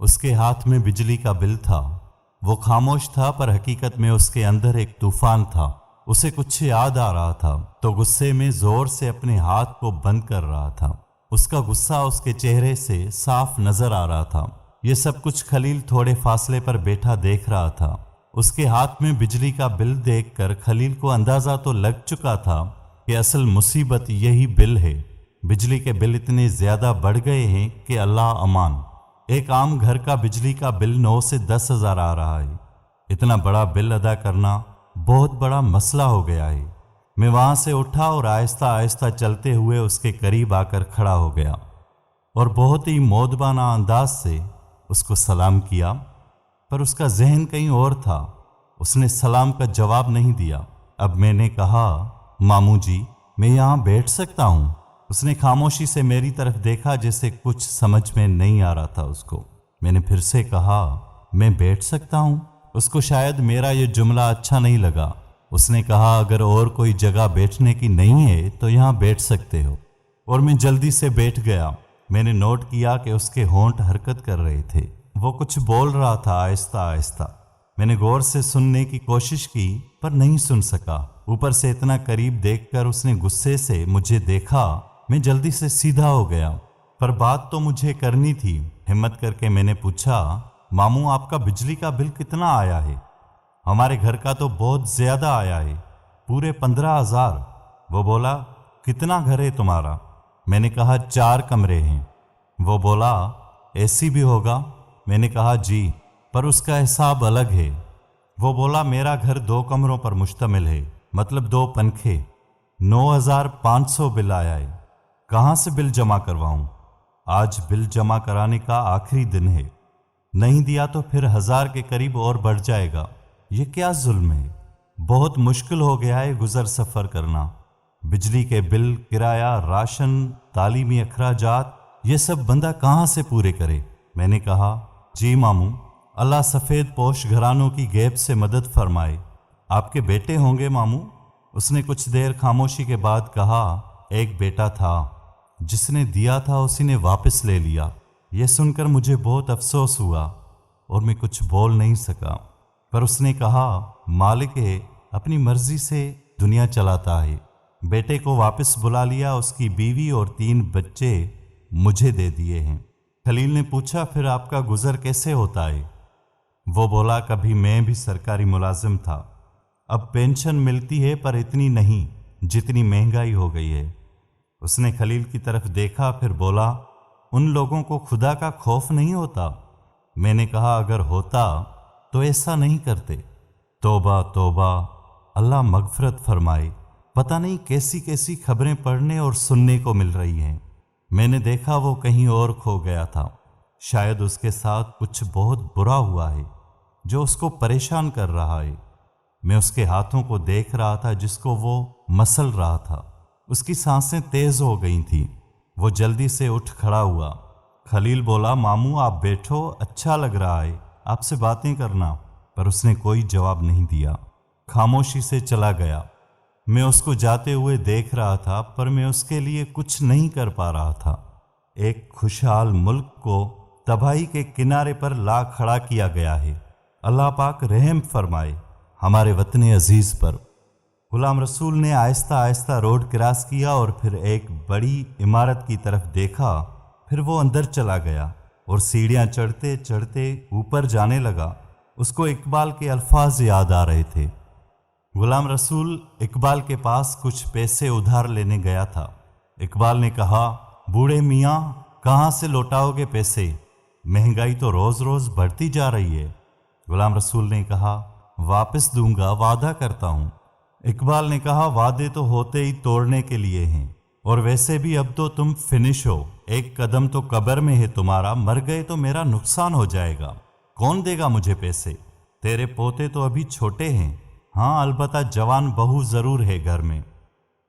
اس کے ہاتھ میں بجلی کا بل تھا۔ وہ خاموش تھا پر حقیقت میں اس کے اندر ایک طوفان تھا۔ اسے کچھ یاد آ رہا تھا تو غصے میں زور سے اپنے ہاتھ کو بند کر رہا تھا۔ اس کا غصہ اس کے چہرے سے صاف نظر آ رہا تھا۔ یہ سب کچھ خلیل تھوڑے فاصلے پر بیٹھا دیکھ رہا تھا۔ اس کے ہاتھ میں بجلی کا بل دیکھ کر خلیل کو اندازہ تو لگ چکا تھا کہ اصل مصیبت یہی بل ہے۔ بجلی کے بل اتنے زیادہ بڑھ گئے ہیں کہ اللہ امان، ایک عام گھر کا بجلی کا بل 9 سے 10 ہزار آ رہا ہے۔ اتنا بڑا بل ادا کرنا بہت بڑا مسئلہ ہو گیا ہے۔ میں وہاں سے اٹھا اور آہستہ آہستہ چلتے ہوئے اس کے قریب آ کر کھڑا ہو گیا اور بہت ہی مؤدبانہ انداز سے اس کو سلام کیا، پر اس کا ذہن کہیں اور تھا۔ اس نے سلام کا جواب نہیں دیا۔ اب میں نے کہا، ماموں جی میں یہاں بیٹھ سکتا ہوں؟ اس نے خاموشی سے میری طرف دیکھا جیسے کچھ سمجھ میں نہیں آ رہا تھا اس کو۔ میں نے پھر سے کہا، میں بیٹھ سکتا ہوں؟ اس کو شاید میرا یہ جملہ اچھا نہیں لگا۔ اس نے کہا، اگر اور کوئی جگہ بیٹھنے کی نہیں ہے تو یہاں بیٹھ سکتے ہو، اور میں جلدی سے بیٹھ گیا۔ میں نے نوٹ کیا کہ اس کے ہونٹ حرکت کر رہے تھے۔ وہ کچھ بول رہا تھا آہستہ آہستہ۔ میں نے غور سے سننے کی کوشش کی پر نہیں سن سکا۔ اوپر سے اتنا قریب دیکھ کر اس نے غصے سے مجھے دیکھا۔ میں جلدی سے سیدھا ہو گیا، پر بات تو مجھے کرنی تھی۔ ہمت کر کے میں نے پوچھا، ماموں آپ کا بجلی کا بل کتنا آیا ہے؟ ہمارے گھر کا تو بہت زیادہ آیا ہے، پورے 15,000۔ وہ بولا، کتنا گھر ہے تمہارا؟ میں نے کہا 4 کمرے ہیں۔ وہ بولا، اے سی بھی ہوگا؟ میں نے کہا جی، پر اس کا حساب الگ ہے۔ وہ بولا، میرا گھر 2 کمروں پر مشتمل ہے، مطلب 2 پنکھے۔ 9,500 بل آیا ہے۔ کہاں سے بل جمع کرواؤں؟ آج بل جمع کرانے کا آخری دن ہے، نہیں دیا تو پھر 1000 کے قریب اور بڑھ جائے گا۔ یہ کیا ظلم ہے؟ بہت مشکل ہو گیا ہے گزر سفر کرنا۔ بجلی کے بل، کرایہ، راشن، تعلیمی اخراجات، یہ سب بندہ کہاں سے پورے کرے؟ میں نے کہا، جی ماموں، اللہ سفید پوش گھرانوں کی غیب سے مدد فرمائے۔ آپ کے بیٹے ہوں گے ماموں؟ اس نے کچھ دیر خاموشی کے بعد کہا، ایک بیٹا تھا، جس نے دیا تھا اسی نے واپس لے لیا۔ یہ سن کر مجھے بہت افسوس ہوا اور میں کچھ بول نہیں سکا، پر اس نے کہا، مالک ہے، اپنی مرضی سے دنیا چلاتا ہے۔ بیٹے کو واپس بلا لیا، اس کی بیوی اور 3 بچے مجھے دے دیے ہیں۔ خلیل نے پوچھا، پھر آپ کا گزر کیسے ہوتا ہے؟ وہ بولا، کبھی میں بھی سرکاری ملازم تھا، اب پینشن ملتی ہے پر اتنی نہیں جتنی مہنگائی ہو گئی ہے۔ اس نے خلیل کی طرف دیکھا، پھر بولا، ان لوگوں کو خدا کا خوف نہیں ہوتا؟ میں نے کہا، اگر ہوتا تو ایسا نہیں کرتے۔ توبہ توبہ، اللہ مغفرت فرمائے۔ پتہ نہیں کیسی کیسی خبریں پڑھنے اور سننے کو مل رہی ہیں۔ میں نے دیکھا وہ کہیں اور کھو گیا تھا۔ شاید اس کے ساتھ کچھ بہت برا ہوا ہے جو اس کو پریشان کر رہا ہے۔ میں اس کے ہاتھوں کو دیکھ رہا تھا جس کو وہ مسل رہا تھا۔ اس کی سانسیں تیز ہو گئی تھیں۔ وہ جلدی سے اٹھ کھڑا ہوا۔ خلیل بولا، ماموں آپ بیٹھو، اچھا لگ رہا ہے آپ سے باتیں کرنا، پر اس نے کوئی جواب نہیں دیا، خاموشی سے چلا گیا۔ میں اس کو جاتے ہوئے دیکھ رہا تھا، پر میں اس کے لیے کچھ نہیں کر پا رہا تھا۔ ایک خوشحال ملک کو تباہی کے کنارے پر لا کھڑا کیا گیا ہے۔ اللہ پاک رحم فرمائے ہمارے وطن عزیز پر۔ غلام رسول نے آہستہ آہستہ روڈ کراس کیا اور پھر ایک بڑی عمارت کی طرف دیکھا، پھر وہ اندر چلا گیا اور سیڑھیاں چڑھتے چڑھتے اوپر جانے لگا۔ اس کو اقبال کے الفاظ یاد آ رہے تھے۔ غلام رسول اقبال کے پاس کچھ پیسے ادھار لینے گیا تھا۔ اقبال نے کہا، بوڑھے میاں کہاں سے لوٹاؤ گے پیسے؟ مہنگائی تو روز روز بڑھتی جا رہی ہے۔ غلام رسول نے کہا، واپس دوں گا، وعدہ کرتا ہوں۔ اقبال نے کہا، وعدے تو ہوتے ہی توڑنے کے لیے ہیں، اور ویسے بھی اب تو تم فنش ہو، ایک قدم تو قبر میں ہے تمہارا، مر گئے تو میرا نقصان ہو جائے گا، کون دے گا مجھے پیسے؟ تیرے پوتے تو ابھی چھوٹے ہیں، ہاں البتہ جوان بہو ضرور ہے گھر میں۔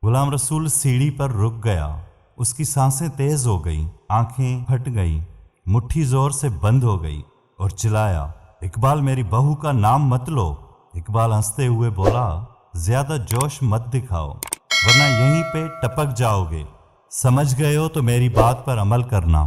غلام رسول سیڑھی پر رک گیا، اس کی سانسیں تیز ہو گئیں، آنکھیں پھٹ گئیں، مٹھی زور سے بند ہو گئی اور چلایا، اقبال میری بہو کا نام مت لو۔ اقبال ہنستے ہوئے بولا، زیادہ جوش مت دکھاؤ ورنہ یہیں پہ ٹپک جاؤ گے، سمجھ گئے ہو تو میری بات پر عمل کرنا،